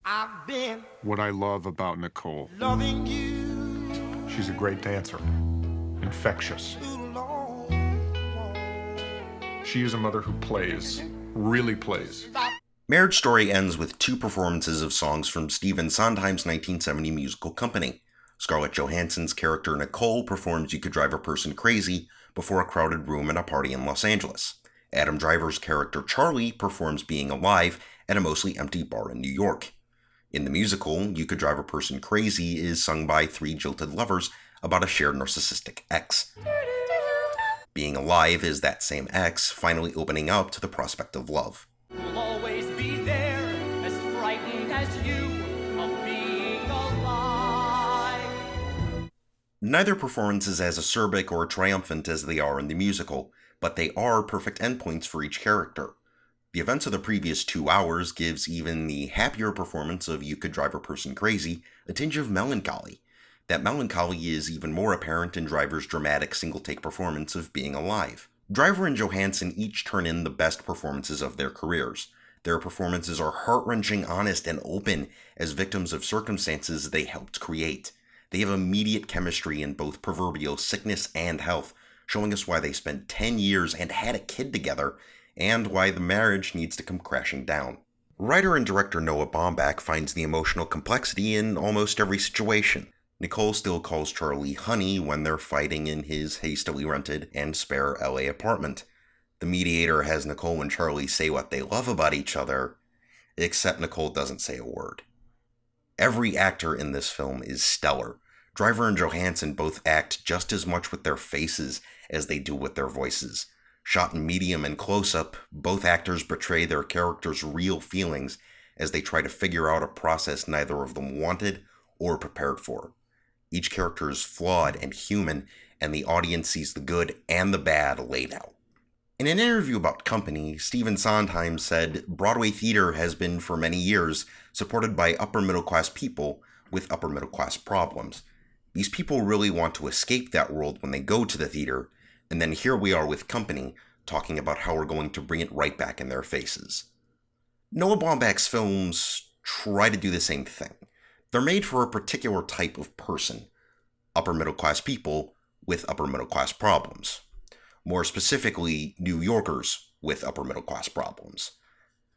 I've been What I love about Nicole, loving you she's a great dancer, infectious. too long. She is a mother who plays, really plays. Marriage Story ends with two performances of songs from Stephen Sondheim's 1970 musical Company. Scarlett Johansson's character Nicole performs You Could Drive a Person Crazy before a crowded room at a party in Los Angeles. Adam Driver's character Charlie performs Being Alive at a mostly empty bar in New York. In the musical, You Could Drive a Person Crazy is sung by three jilted lovers about a shared narcissistic ex. Being Alive is that same ex finally opening up to the prospect of love. We'll always be there, as frightened as you of being alive. Neither performance is as acerbic or triumphant as they are in the musical, but they are perfect endpoints for each character. The events of the previous 2 hours gives even the happier performance of You Could Drive a Person Crazy a tinge of melancholy. That melancholy is even more apparent in Driver's dramatic single-take performance of Being Alive. Driver and Johansson each turn in the best performances of their careers. Their performances are heart-wrenching, honest, and open as victims of circumstances they helped create. They have immediate chemistry in both proverbial sickness and health, showing us why they spent 10 years and had a kid together, and why the marriage needs to come crashing down. Writer and director Noah Baumbach finds the emotional complexity in almost every situation. Nicole still calls Charlie honey when they're fighting in his hastily rented and spare LA apartment. The mediator has Nicole and Charlie say what they love about each other, except Nicole doesn't say a word. Every actor in this film is stellar. Driver and Johansson both act just as much with their faces as they do with their voices. Shot in medium and close-up, both actors portray their characters' real feelings as they try to figure out a process neither of them wanted or prepared for. Each character is flawed and human, and the audience sees the good and the bad laid out. In an interview about Company, Stephen Sondheim said, "Broadway theater has been for many years supported by upper-middle-class people with upper-middle-class problems. These people really want to escape that world when they go to the theater, and then here we are with Company, talking about how we're going to bring it right back in their faces." Noah Baumbach's films try to do the same thing. They're made for a particular type of person, upper-middle-class people with upper-middle-class problems. More specifically, New Yorkers with upper-middle-class problems.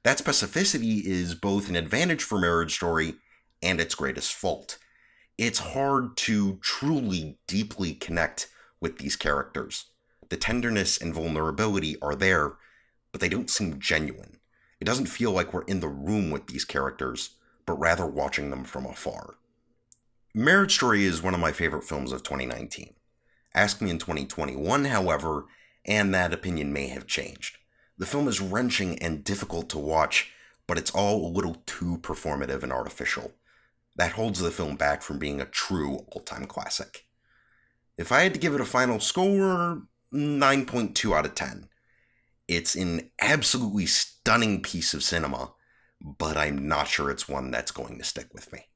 That specificity is both an advantage for Marriage Story and its greatest fault. It's hard to truly, deeply connect with these characters. The tenderness and vulnerability are there, but they don't seem genuine. It doesn't feel like we're in the room with these characters, but rather watching them from afar. Marriage Story is one of my favorite films of 2019. Ask me in 2021, however, and that opinion may have changed. The film is wrenching and difficult to watch, but it's all a little too performative and artificial. That holds the film back from being a true all-time classic. If I had to give it a final score, 9.2 out of 10. It's an absolutely stunning piece of cinema, but I'm not sure it's one that's going to stick with me.